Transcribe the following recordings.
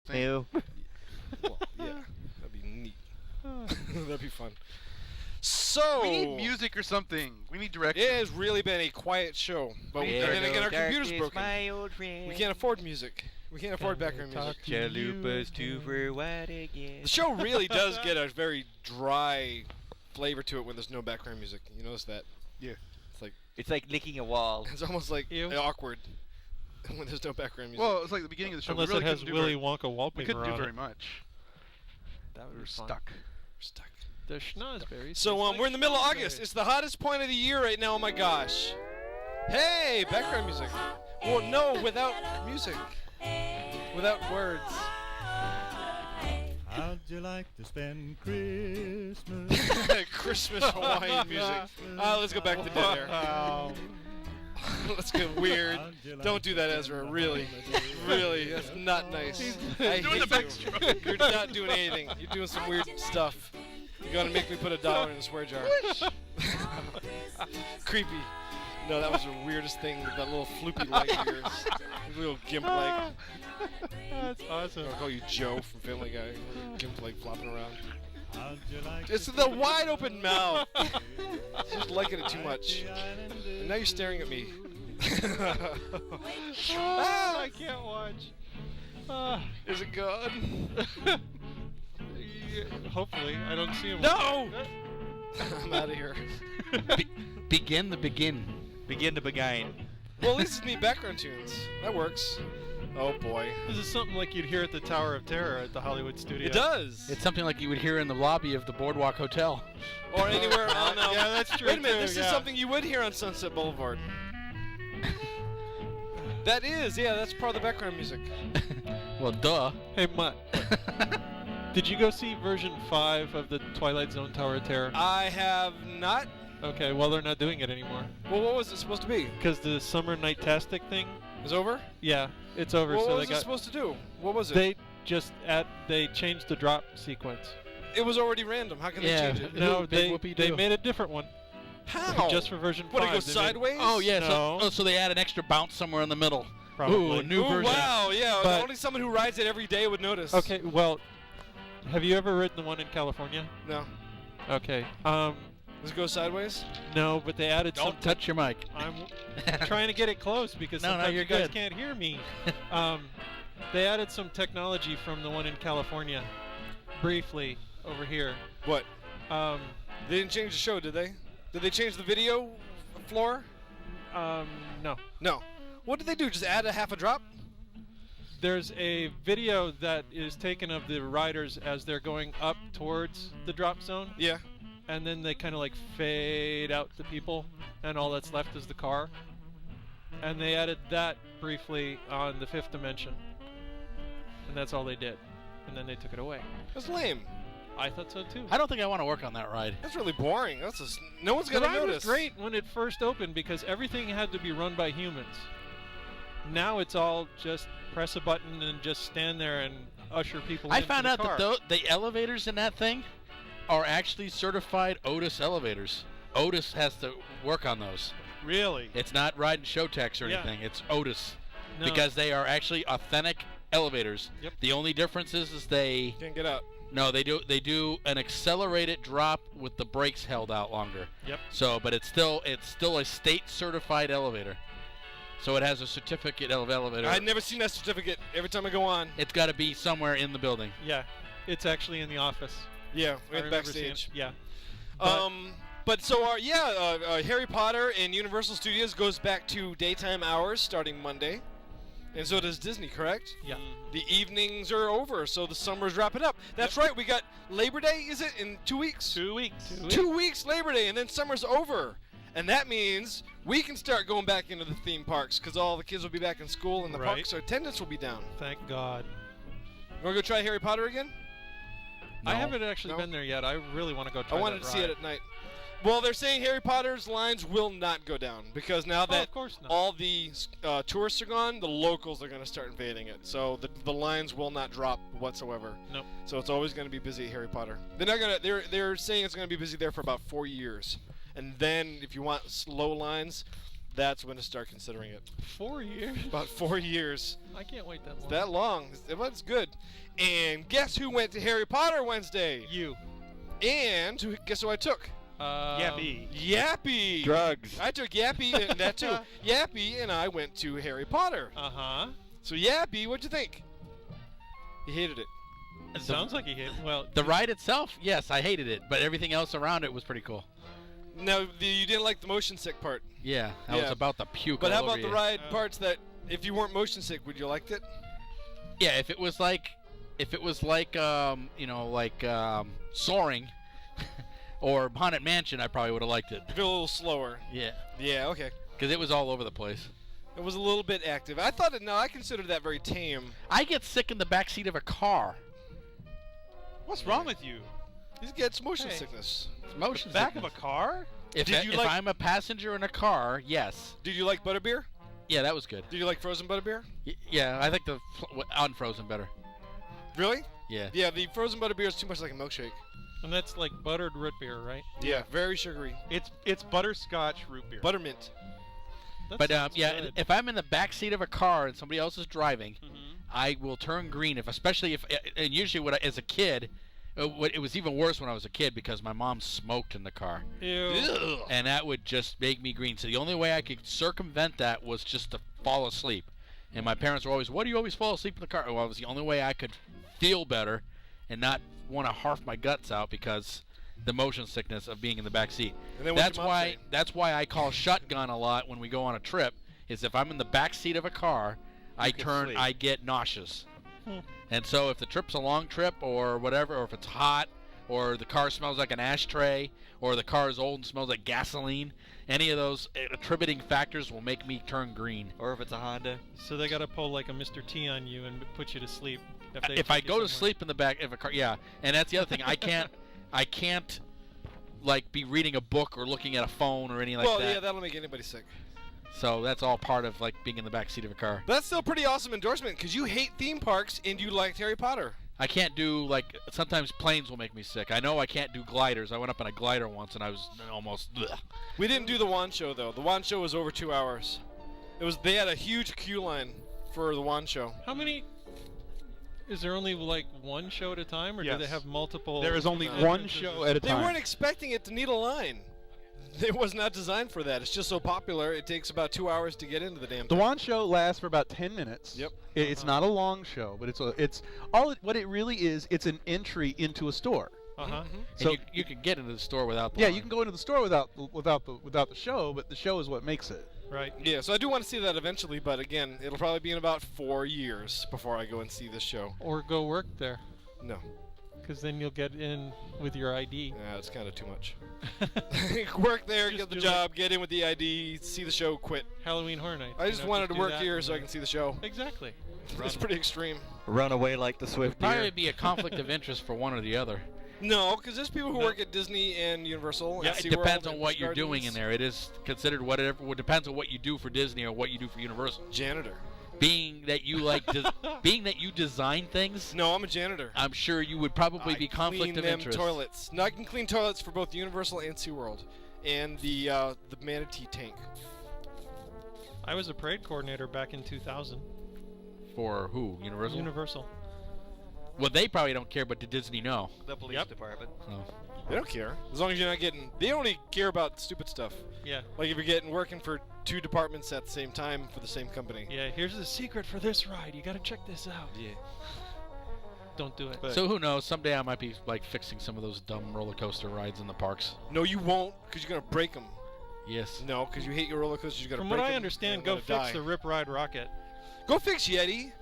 thing. Ew. Well, yeah, that'd be neat. That'd be fun. So We need music or something. We need direction. it has really been a quiet show, but There then again, our goes computer's darkness, broken. my old friend. We can't afford music. We can't afford background music. Chalupa's too for what again? The show really does get a very dry flavor to it when there's no background music. You notice that? Yeah. It's like licking a wall. It's almost like Ew. awkward when there's no background music. Well, it's like the beginning of the show. Unless we really it has couldn't do Willy very, Wonka wallpaper we couldn't do on very it. much. That We would were be fun. stuck. We're stuck. The schnozberries. So taste like we're in the middle of schnozberries. August. It's the hottest point of the year right now. Oh my gosh! Hey, background music. Well, no, without music, without words. How'd you like to spend Christmas? Christmas Hawaiian music. Let's go back to dead air. Wow. Let's get weird. Don't do that, Ezra. Really, really, that's not nice. I doing hate the you. backstroke. You're not doing anything. You're doing some weird stuff. You're gonna make me put $1 in a swear jar. Creepy. No, that was the weirdest thing. That little floopy leg of yours, little gimp leg. That's awesome. I'll call you Joe from Family Guy. Gimp leg flopping around. How'd you like It's the wide open mouth. Just liking it too much. And now you're staring at me. Ah, I can't watch. Ah. Is it gone? Yeah, hopefully, I don't see him. No! I'm out of here. Begin the begin. Begin to begin. Well, at least it's me background tunes. That works. Oh boy. This is something like you'd hear at the Tower of Terror at the Hollywood studio. It does. It's something like you would hear in the lobby of the Boardwalk Hotel. Or anywhere on. Yeah, that's true. Wait a minute. too, This yeah. is something you would hear on Sunset Boulevard. That is. Yeah, that's part of the background music. Well, duh. Hey, Mutt. Did you go see version 5 of the Twilight Zone Tower of Terror? I have not. Okay, well, they're not doing it anymore. Well, what was it supposed to be? Because the Summer Night-tastic thing, It's over? yeah, it's over. Well, so what they was it got. supposed to do? What was it? They changed the drop sequence. It was already random. How can they Yeah. change it? No, big they whoopee-doo. made a different one. How? Just for version What, 5. it goes They made- sideways? Oh, yeah. No. So they add an extra bounce somewhere in the middle. Probably. Ooh, a new Ooh, version. wow, yeah. But- only someone who rides it every day would notice. Okay, well, have you ever ridden the one in California? No. Okay. Does it go sideways? No, but they added Don't some. touch your mic. I'm trying to get it close because No, no, sometimes you're you guys good. can't hear me. They added some technology from the one in California, briefly over here. What? Um, They didn't change the show, did they? Did they change the video floor? no. No. What did they do? Just add a half a drop? There's a video that is taken of the riders as they're going up towards the drop zone, Yeah. and then they kind of like fade out the people, and all that's left is the car. And they added that briefly on the Fifth Dimension, and that's all they did. And then they took it away. That's lame. I thought so too. I don't think I want to work on that ride. That's really boring. No one's The gonna ride was notice. great when it first opened because everything had to be run by humans. Now it's all just press a button and just stand there and usher people I into found the out car. that the elevators in that thing are actually certified Otis elevators. Otis has to work on those. Really? It's not Ride and Showtex or Yeah. anything. It's Otis. No. Because they are actually authentic elevators. Yep. The only difference is they Can't get out. no they do an accelerated drop with the brakes held out longer. Yep. So, but it's still a state certified elevator. So it has a certificate of elevator. I've never seen that certificate. Every time I go on. It's got to be somewhere in the building. Yeah, it's actually in the office. Yeah, I right remember seeing backstage. it. Yeah. But so Harry Potter and Universal Studios goes back to daytime hours starting Monday, and so does Disney. Correct? Yeah. The evenings are over, so the summer's wrapping up. That's right. We got Labor Day. Is it in 2 weeks? 2 weeks. 2 weeks Labor Day, and then summer's over, and that means we can start going back into the theme parks because all the kids will be back in school and the Right. parks, so attendance will be down. Thank God. You want to go try Harry Potter again? I No. haven't actually No? been there yet. I really want to go try I wanted that to see it ride. at night. Well, they're saying Harry Potter's lines will not go down because now that of course not. all the tourists are gone, the locals are going to start invading it. So the lines will not drop whatsoever. Nope. So it's always going to be busy at Harry Potter. They're not gonna. They're saying it's going to be busy there for about 4 years, and then if you want slow lines, that's when to start considering it. 4 years? About 4 years. I can't wait that long. That long. It was good. And guess who went to Harry Potter Wednesday? You. And guess who I took? Yappy. Yappy. Drugs. I took Yappy and that too. Yappy and I went to Harry Potter. Uh-huh. So Yappy, what'd you think? He hated it. It sounds like he hit. Well, The ride itself, yes, I hated it, but everything else around it was pretty cool. No, you didn't like the motion sick part. Yeah, I was Yeah. about to puke. But all how about over the you. ride parts that, if you weren't motion sick, would you liked it? Yeah, if it was like, soaring, or Haunted Mansion, I probably would have liked it. If it was a little slower. Yeah, Yeah, okay. because it was all over the place. It was a little bit active. I thought it. No, I considered that very tame. I get sick in the back seat of a car. What's wrong with you? He gets motion Hey. sickness. It's motion Back sickness. of a car? If, Did you if like- I'm a passenger in a car, yes. Did you like butterbeer? Yeah, that was good. Did you like frozen butterbeer? Yeah, I like the unfrozen better. Really? Yeah. Yeah, the frozen butterbeer is too much like a milkshake. and that's like buttered root beer, right? Yeah, very sugary. It's butterscotch root beer. Buttermint. That But sounds yeah, good. if I'm in the back seat of a car and somebody else is driving, Mhm. I will turn green. Especially if, and usually as a kid, it was even worse when I was a kid because my mom smoked in the car, Ew. and that would just make me green. So the only way I could circumvent that was just to fall asleep. And my parents were always, "Why do you always fall asleep in the car?" Well, it was the only way I could feel better and not want to harf my guts out because the motion sickness of being in the back seat. And then what'd That's your mom why. say? That's why I call shotgun a lot when we go on a trip. Is if I'm in the back seat of a car, I sleep. get nauseous. Hmm. And so if the trip's a long trip or whatever, or if it's hot, or the car smells like an ashtray, or the car is old and smells like gasoline, any of those attributing factors will make me turn green. Or if it's a Honda. So they got to pull like a Mr. T on you and put you to sleep. They If I take you go to somewhere. sleep in the back of a car, yeah. And that's the other thing. I can't like be reading a book or looking at a phone or anything like Well, that. yeah, that'll make anybody sick. So that's all part of like being in the back seat of a car. But that's still a pretty awesome endorsement because you hate theme parks and you liked Harry Potter. I can't do like sometimes planes will make me sick. I know I can't do gliders. I went up on a glider once and I was almost. Ugh. We didn't do the wand show though. The wand show was over 2 hours. They had a huge queue line for the wand show. How many? Is there only like one show at a time, or do they Yes. have multiple? There is only No. one show at a They time. weren't expecting it to need a line. It was not designed for that. It's just so popular. It takes about 2 hours to get into the damn The thing. wand show lasts for about 10 minutes. Yep. It's not a long show, but it's what it really is. It's an entry into a store. Uh huh. Mhm. And So- you can get into the store without the Yeah, line. you can go into the store without the show, but the show is what makes it. Right. Yeah, so I do want to see that eventually, but again, it'll probably be in about 4 years before I go and see this show. Or go work there, No, because then you'll get in with your ID. yeah, it's kind of too much. Work there, Just get the do job, get in with the ID, see the show, quit. Halloween Horror Nights. I you just know, wanted to do work that here and so I then- can see the show. Exactly. It's pretty extreme. Run away like the swift Probably deer. be a conflict of interest for one or the other. No, because there's people who No. work at Disney and Universal. Yeah, and it SeaWorld depends on and what you're doing in Gardens. there. It is considered whatever. It depends on what you do for Disney or what you do for Universal. Janitor. Being that you like, being that you design things, No, I'm a janitor. I'm sure you would probably I be conflict clean of them interest. toilets. No, I can clean toilets for both Universal and SeaWorld. And the manatee tank. I was a parade coordinator back in 2000. For who? Universal. Universal. Well, they probably don't care, but did Disney know? The police Yep. department. Oh. They don't care. As long as you're not getting... They only care about stupid stuff. Yeah. Like if you're working for 2 departments at the same time for the same company. Yeah. Here's the secret for this ride. You got to check this out. Yeah. Don't do it. But- So who knows? Someday I might be like fixing some of those dumb roller coaster rides in the parks. No, you won't, because you're going to break them. Yes. No, because you hate your roller coasters. You're going to From break what I 'em understand, and go let it fix die. the Rip Ride Rocket. Go fix Yeti.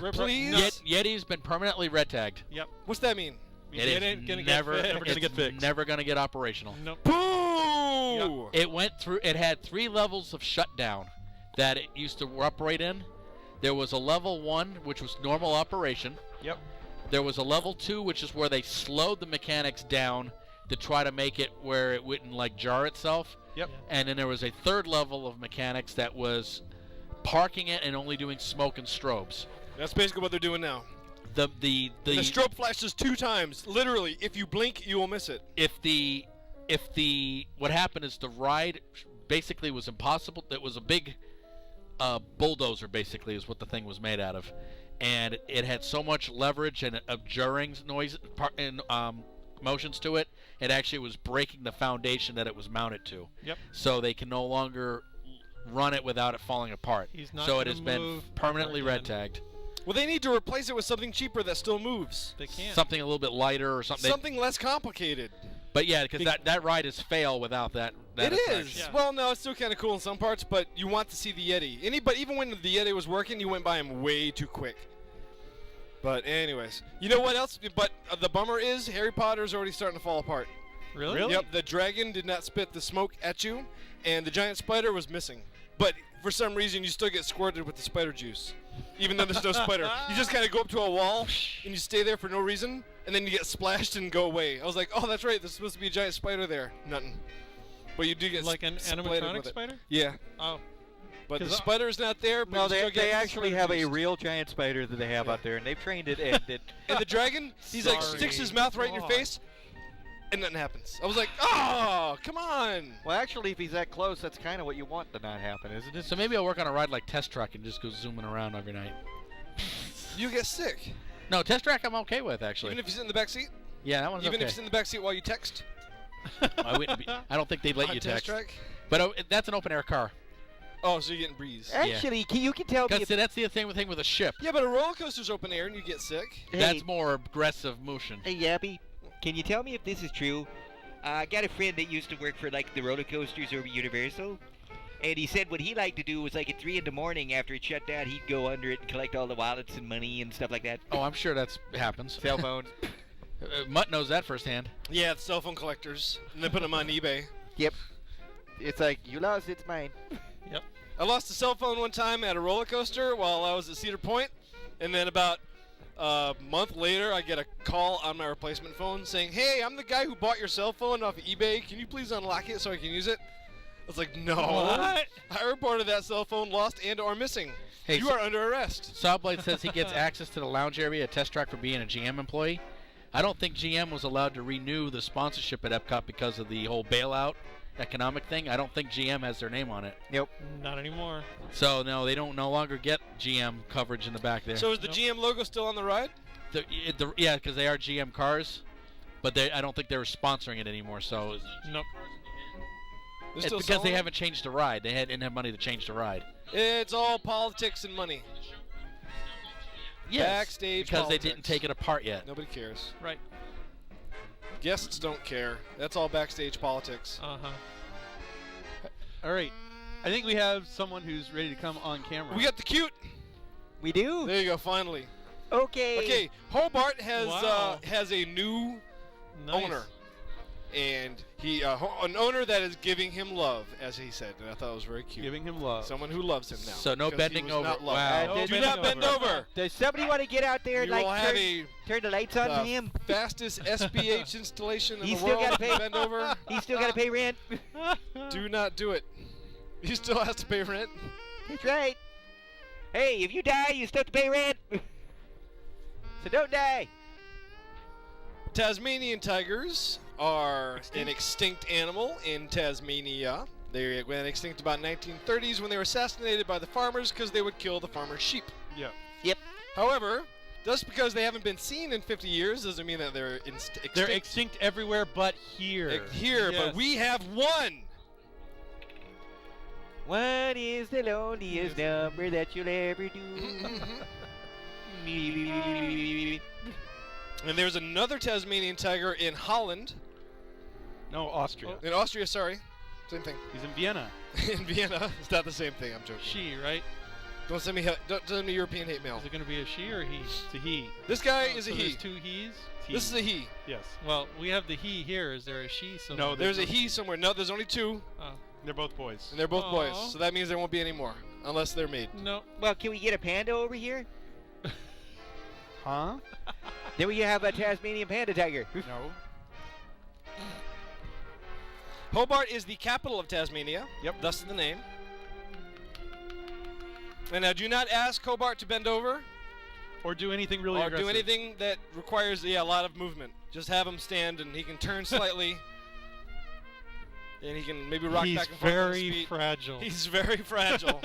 Rip Please? No. Yeti's been permanently red tagged. Yep. What's that mean? It is ain't gonna never, get fixed. Never gonna get fixed. Never gonna get operational. Nope. Boo! It went through. It had 3 levels of shutdown that it used to operate in. There was a level 1, which was normal operation. Yep. There was a level 2, which is where they slowed the mechanics down to try to make it where it wouldn't like jar itself. Yep. And then there was a 3rd level of mechanics that was parking it and only doing smoke and strobes. That's basically what they're doing now. The The strobe flashes 2 times. Literally, if you blink, you will miss it. if the what happened is the ride basically was impossible. It was a big bulldozer, basically, is what the thing was made out of, and it had so much leverage and jarring noise and motions to it. It actually was breaking the foundation that it was mounted to. Yep. So they can no longer run it without it falling apart. He's not so it gonna has been move permanently ever red again. tagged. Well, they need to replace it with something cheaper that still moves. They can't. Something a little bit lighter or something. Something less complicated. But yeah, because that ride is fail without that. It attraction. is. Yeah. Well, no, it's still kind of cool in some parts, but you want to see the Yeti. But even when the Yeti was working, you went by him way too quick. But anyways, you know what else? But the bummer is Harry Potter's already starting to fall apart. Really? Yep, the dragon did not spit the smoke at you, and the giant spider was missing. But for some reason, you still get squirted with the spider juice, even though there's no spider. You just kind of go up to a wall, and you stay there for no reason, and then you get splashed and go away. I was like, oh, that's right, there's supposed to be a giant spider there. Nothing. But you do get Like an splattered animatronic with it. spider? Yeah, Oh. but the 'Cause spider's not there. But No, you still they get actually spider have a juice. real giant spider that they have out there, and they've trained it, and it And the dragon, he's like Sorry. sticks his mouth right in your God. face, and nothing happens. I was like, oh, come on. well, actually, if he's that close, that's kind of what you want to not happen, isn't it? So maybe I'll work on a ride like Test Track and just go zooming around every night. You get sick. No, Test Track I'm okay with actually. Even if you sit in the back seat? Yeah, that one's Even okay. if you sit in the back seat while you text? I don't think they'd let On you Test text. Track? But that's an open air car. Oh, so you're getting breeze. Actually, you can tell me Because if, that's the thing with a ship. Yeah, but a roller coaster's open air and you get sick. hey, That's more aggressive motion. Hey, Yappy, can you tell me if this is true? I got a friend that used to work for, like, the roller coasters over at Universal, and he said what he liked to do was, like, at 3 in the morning after it shut down, he'd go under it and collect all the wallets and money and stuff like that. Oh, I'm sure that's happens. cell phones. Mutt knows that firsthand. Yeah, it's cell phone collectors. And they put them on eBay. Yep. It's like, you lost, it's mine. I lost a cell phone one time at a roller coaster while I was at Cedar Point, and then about a month later, I get a call on my replacement phone saying, "Hey, I'm the guy who bought your cell phone off eBay. Can you please unlock it so I can use it?" I was like, "No." What? I reported that cell phone lost and/or missing. Hey, You are under arrest. Sawblade says he gets access to the lounge area at Test Track for being a GM employee. I don't think GM was allowed to renew the sponsorship at Epcot because of the whole bailout economic thing. I don't think GM has their name on it. Not anymore. So no, they don't no longer get GM coverage in the back there. So is the Nope. GM logo still on the ride? Yeah, because they are GM cars, but I don't think they were sponsoring it anymore. So Nope. They're it's still because they selling it? haven't changed the ride. They didn't have money to change the ride. It's all politics and money. Yes, Backstage because politics. they didn't take it apart yet. Nobody cares. Right. Guests don't care. That's all backstage politics. Uh-huh. All right. I think we have someone who's ready to come on camera. We got the cute. We do? There you go. Finally. Okay. Okay. Hobart has Wow. has a new Nice. owner, and he an owner that is giving him love, as he said, and I thought it was very cute. Giving him love. Someone who loves him now. So no because he bending was over. not loved. Wow. No Do bending not bend over. Does somebody want to get out there and, You will like, have turn the lights on for the him? fastest SPH installation in He's the still world. gotta pay- Bend over. He's still got to pay rent. Do not do it. He still has to pay rent. That's right. Hey, if you die, you still have to pay rent. So don't die. Tasmanian tigers are an extinct animal in Tasmania. They went extinct about 1930s when they were assassinated by the farmers because they would kill the farmers' sheep. Yeah. Yep. However, just because they haven't been seen in 50 years doesn't mean that they're extinct. They're extinct everywhere but here. Here, Yes. but we have one. One is the loneliest number that you'll ever do. And there's another Tasmanian tiger in Holland. No, Austria. In Austria, sorry. Same thing. He's in Vienna. In Vienna. It's not the same thing, I'm joking. She, right? Don't send me European hate mail. Is it going to be a she or a he? It's a he. This guy Oh, is so a he. There's two he's? This is a he. Yes. Well, we have the he here. Is there a she somewhere? No, There's a he somewhere. No, there's only two, Oh. They're both boys. and they're both boys. Aw. So that means there won't be any more, unless they're made. No. Well, can we get a panda over here? Huh? Then we have a Tasmanian panda tiger. No. Hobart is the capital of Tasmania. Yep. Thus the name. And now, do not ask Hobart to bend over Or do anything really or aggressive. do anything that requires a lot of movement. Just have him stand, and he can turn slightly. and he can maybe rock He's back and forth on his very feet. fragile. He's very fragile.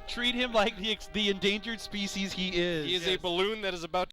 Treat him like the endangered species he is. He is a balloon that is about